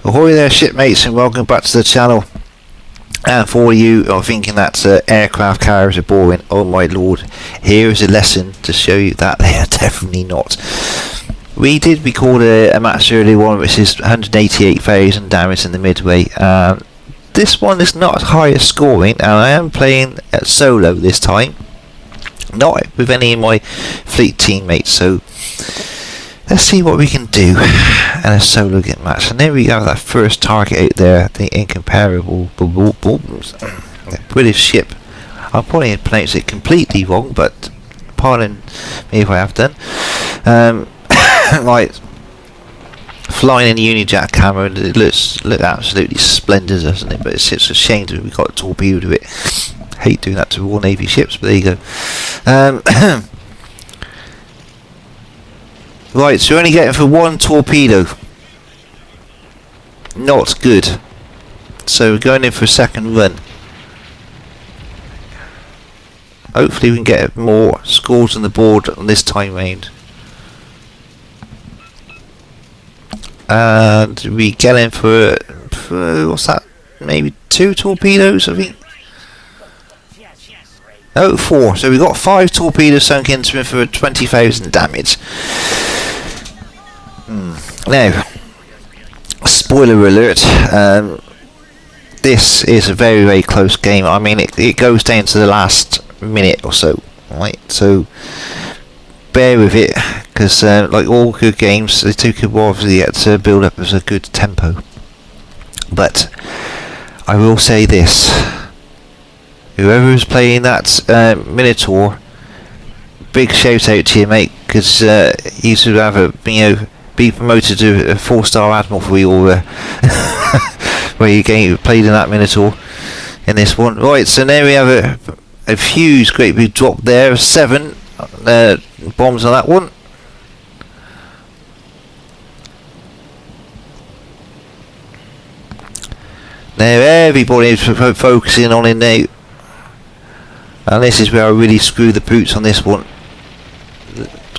Ahoy there shipmates, and welcome back to the channel. And for you who are thinking that aircraft carriers are boring, oh my lord, here is a lesson to show you that they are definitely not. We did record a match earlier on which is 188,000 damage in the Midway. This one is not as high as scoring, and I am playing solo this time, not with any of my fleet teammates, so let's see what we can do in a solo game match. And there we have that first target out there, the incomparable British ship. I'll probably pronounce it completely wrong, but pardon me if I have done. Right, flying in the Unijack camera, it looks absolutely splendid, doesn't it? But it's a shame that we got a torpedo to it. Hate doing that to Royal Navy ships, but there you go. Right, so we're only getting for one torpedo. Not good. So we're going in for a second run. Hopefully we can get more scores on the board on this time round. And we get in for what's that? Maybe 2 torpedoes, I think. Oh, 4. So we got 5 torpedoes sunk into him for 20,000 damage. Now, spoiler alert, this is a very, very close game. I mean, it goes down to the last minute or so, right? So, bear with it, because like all good games, they took a while to get to build up as a good tempo. But, I will say this. Whoever is playing that Minotaur, big shout out to you, mate, because you should have a, be promoted to a 4-star admiral for your where you played in that Minotaur in this one. Right, so now we have a huge, great big drop there, 7 bombs on that one. Now everybody is focusing on it now. And this is where I really screw the boots on this one.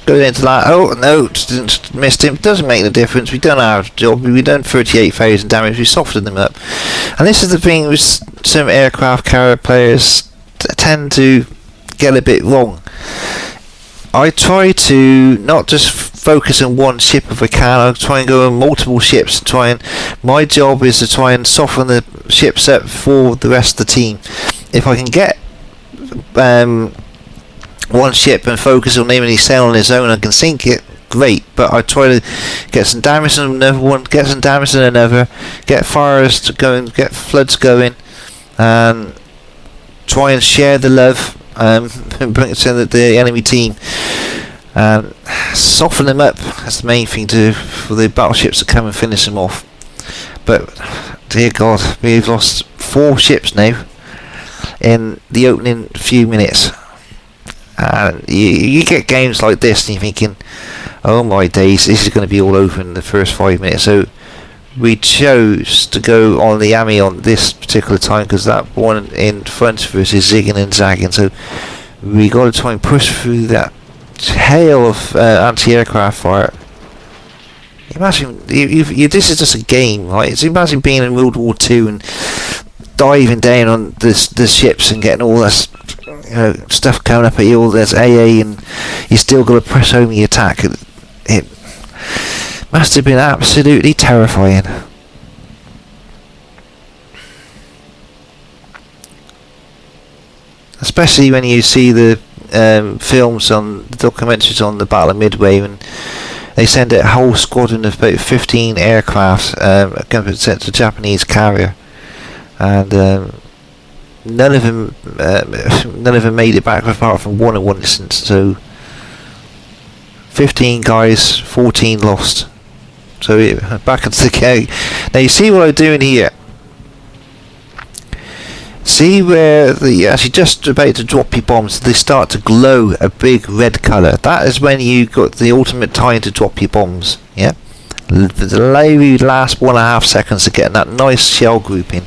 Go into that. Oh no, missed him. Doesn't make the difference. We've done our job. We've done 38,000 damage. We softened them up. And this is the thing with some aircraft carrier players tend to get a bit wrong. I try to not just focus on one ship if I can. I try and go on multiple ships. My job is to try and soften the ships up for the rest of the team. If I can get one ship and focus on him and he's sailing on his own and can sink it, great. But I try to get some damage on another one, get some damage on another, get fires to going, get floods going, and try and share the love and bring it to the enemy team and soften them up. That's the main thing for the battleships to come and finish them off. But dear God, we've lost 4 ships now in the opening few minutes. And you get games like this and you're thinking, oh my days, this is going to be all over in the first 5 minutes. So we chose to go on the Ami on this particular time because that one in front of us is zigging and zagging. So we got to try and push through that hail of anti-aircraft fire. Imagine, this is just a game, right? So imagine being in World War II and diving down on the ships and getting all this stuff coming up at you, all this AA, and you still got to press home the attack. It must have been absolutely terrifying. Especially when you see the films on the documentaries on the Battle of Midway, when they send a whole squadron of about 15 aircraft sent to Japanese carrier, and none of them made it back apart from one in one instance. So 15 guys, 14 lost. So back into the game. Now you see what I'm doing here. See where you're actually just about to drop your bombs, they start to glow a big red colour. That is when you got the ultimate time to drop your bombs. Yeah, allow you last 1.5 seconds to get that nice shell grouping.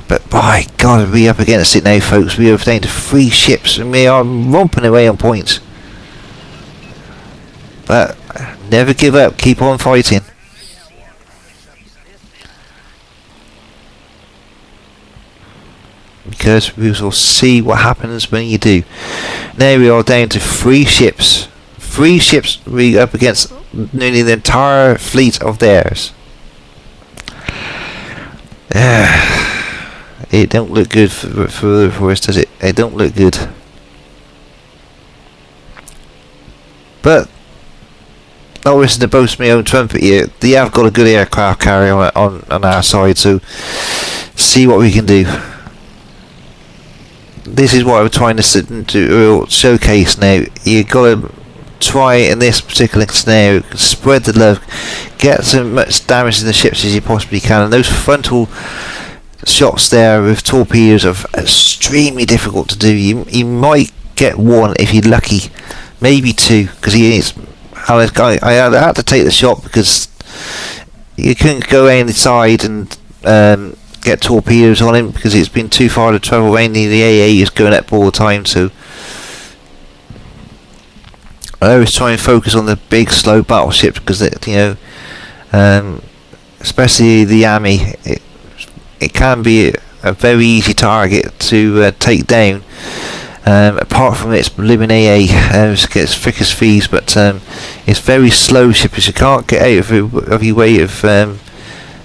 But by God, we're up against it now, folks. We are down to 3 ships and we are romping away on points. But never give up, keep on fighting. because we will see what happens when you do. Now we are down to 3 ships. 3 ships we up against nearly the entire fleet of theirs. It don't look good for us, does it? It don't look good. But not wishing to boast my own trumpet here. They have got a good aircraft carrier on our side, so see what we can do. This is what I'm trying to showcase now. You've got to try in this particular scenario, spread the love, get as much damage in the ships as you possibly can, and those frontal shots there with torpedoes are extremely difficult to do. You might get 1 if you're lucky, maybe 2, because he is. I had to take the shot because you couldn't go inside and get torpedoes on him because it's been too far to travel. Mainly the AA is going up all the time, so I always try and focus on the big slow battleships because especially the Ami, it can be a very easy target to take down. Apart from its blooming AA, it gets thick as thieves, but it's very slow ships. You can't get out of your way of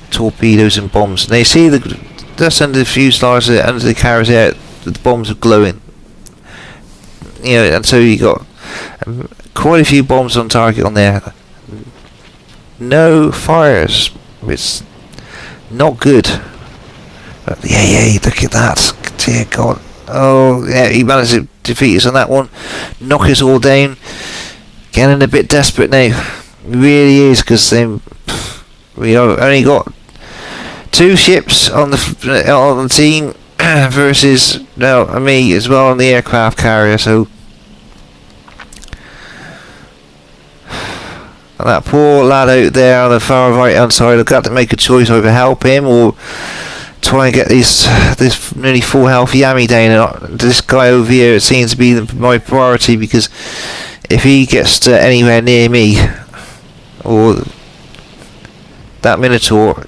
torpedoes and bombs. And they see that's under the fuselage, under the carriers there, the bombs are glowing. And so you got quite a few bombs on target on there. No fires. It's not good. But the AA, look at that. Dear God. Oh, yeah, he managed to defeat us on that one. Knock us all down. Getting a bit desperate now. It really is, because we have only got 2 ships on the team versus me as well on the aircraft carrier. So and that poor lad out there on the far right hand side, I've got to make a choice: either help him or try and get this nearly full health Yami down. And this guy over here, it seems to be my priority, because if he gets to anywhere near me or that Minotaur,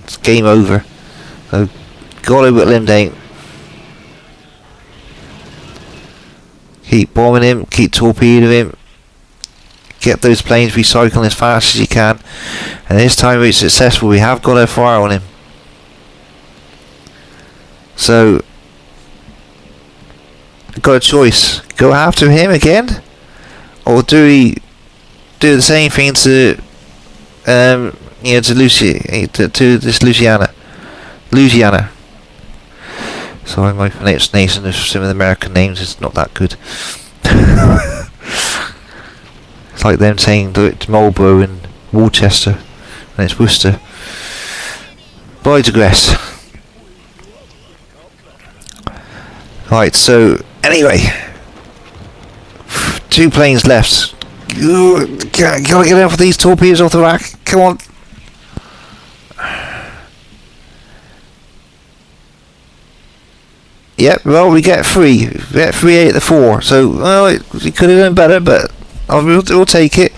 it's game over. So gotta whittle him down. Keep bombing him, keep torpedoing him, get those planes recycling as fast as you can, and this time we're successful. We have got a fire on him. So got a choice: go after him again, or do we do the same thing to to this Louisiana. Sorry, my pronunciation of some of the American names is not that good. It's like them saying do it to Marlborough and Worcester, and it's Worcester. But I digress. Right, so anyway, 2 planes left. Gotta get out for these torpedoes off the rack. Come on. Yep, well, we get 3. We get 3 out of the 4. So, we could have done better, but we'll take it.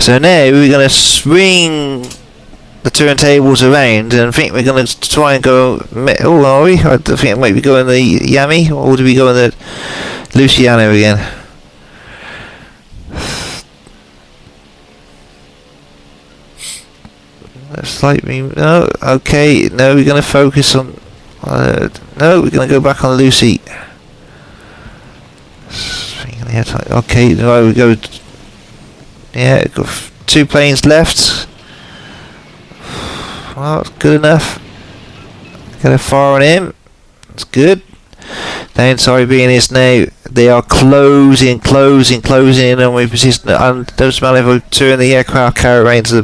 So now we're going to swing the turntables around, and I think we're going to try and go. Oh, are we? I think it might be going the Yami, or do we go in the Luciano again? That's like me. No, okay. No, we're going to focus on. No, we're going to go back on Lucy. Okay, no, we go. Yeah, got 2 planes left. Well, that's good enough. Get a fire on him. That's good. Downside being is now they are closing in on my position. And doesn't matter if I turn the aircraft carrier around to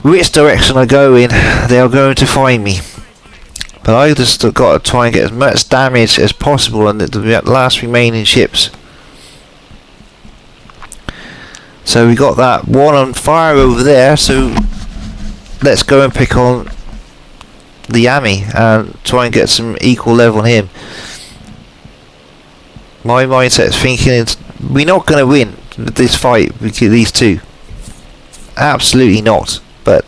which direction I go in, they are going to find me. But I just got to try and get as much damage as possible on the last remaining ships. So we got that one on fire over there, so let's go and pick on the Yami and try and get some equal level on him. My mindset is thinking we're not going to win this fight with these 2. Absolutely not. But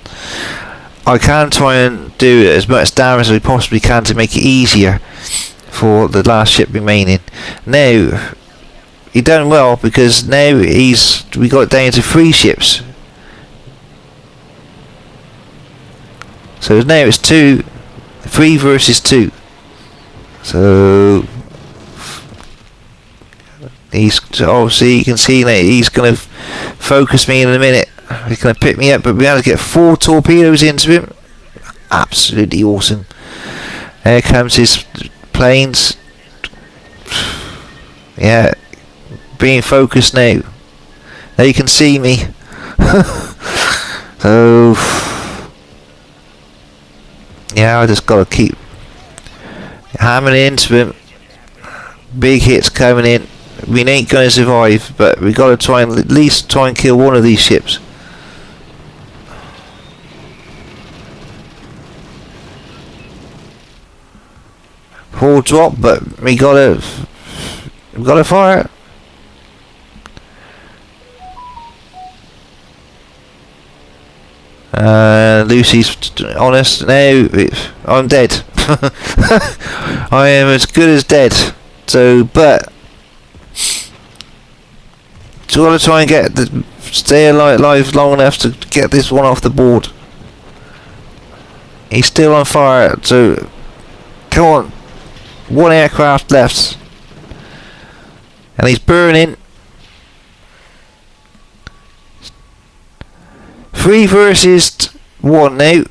I can try and do as much damage as we possibly can to make it easier. for the last ship remaining. Now he done well because now we got down to 3 ships. So now it's 3 versus 2. So he's obviously, you can see that he's going to focus me in a minute. He's going to pick me up, but we have to get 4 torpedoes into him. Absolutely awesome. Here comes his planes. Yeah, being focused now. Now you can see me. So yeah, I just got to keep hammering into him. Big hits coming in. We ain't going to survive, but we got to try and at least try and kill one of these ships. Poor drop, but we gotta fire. Lucy's honest now. I'm dead. I am as good as dead. So, but so gotta try and stay alive long enough to get this one off the board. He's still on fire, so come on. 1 aircraft left, and he's burning. 3 versus 1 now.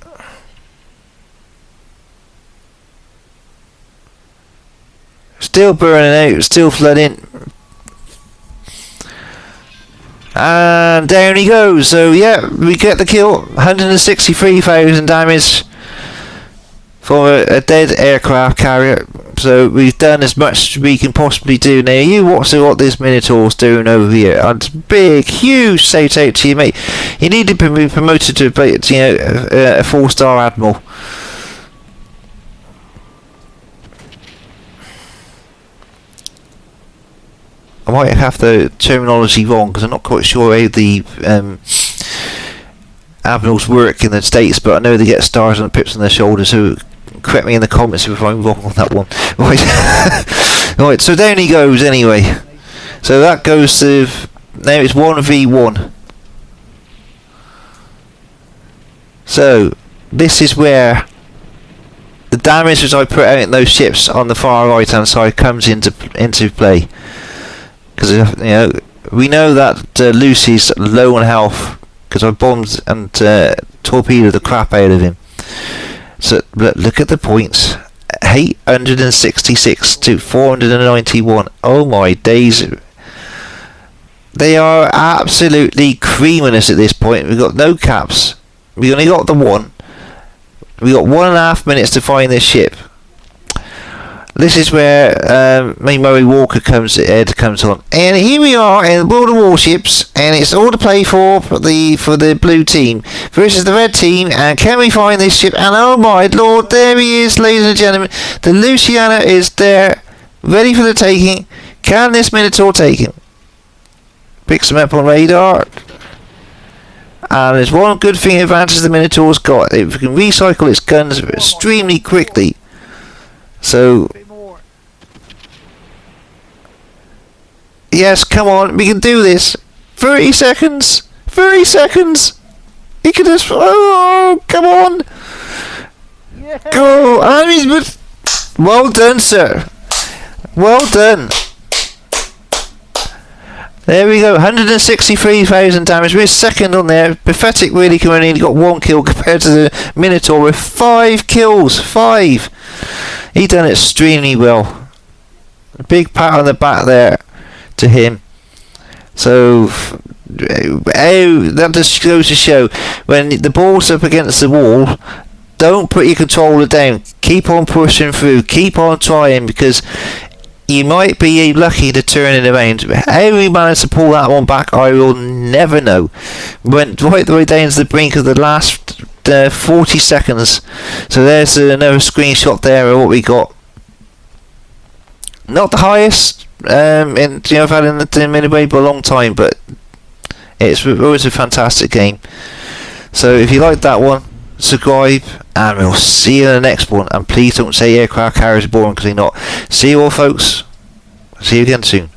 Still burning out, still flooding. And down he goes. So yeah, we get the kill. 163,000 damage for a dead aircraft carrier. So we've done as much as we can possibly do. Now you watch what this Minotaur's doing over here. And big, huge shout out to you, mate. You need to be promoted to a 4-star admiral. I might have the terminology wrong because I'm not quite sure how the admirals work in the States, but I know they get stars and pips on their shoulders, so correct me in the comments if I'm wrong on that one. Right. Right, so down he goes anyway. So that goes to, now it's 1v1. So this is where the damage that I put out in those ships on the far right hand side comes into play. Because we know that Lucy's low on health because I bombed and torpedoed the crap out of him. So look at the points. 866 to 491. Oh my days. They are absolutely creaming us at this point. We've got no caps. We only got the one. We got 1.5 minutes to find this ship. This is where Midway Walker comes on, and here we are in World of Warships, and it's all to play for the blue team versus the red team. And can we find this ship? And oh my lord, there he is, ladies and gentlemen. The Louisiana is there, ready for the taking. Can this Minotaur take him? Picks him up on radar. And there's one good thing advantage the Minotaur's got: it can recycle its guns extremely quickly. So yes, come on, we can do this. 30 seconds. 30 seconds. He can just. Oh, come on. Yeah. Go. Well done, sir. Well done. There we go. 163,000 damage. We're second on there. Pathetic, really. Can only got 1 kill compared to the Minotaur with 5 kills. 5. He done extremely well. A big pat on the back there to him. So that just goes to show, when the ball's up against the wall, don't put your controller down. Keep on pushing through. Keep on trying, because you might be lucky to turn it around. How we managed to pull that one back, I will never know. Went right the way down to the brink of the last 40 seconds. So there's another screenshot there of what we got. Not the highest I've had in the Midway for a long time, but it's always a fantastic game. So if you like that one, subscribe, and we'll see you in the next one. And please don't say aircraft carriers are boring, because they're not. See you all, folks. See you again soon.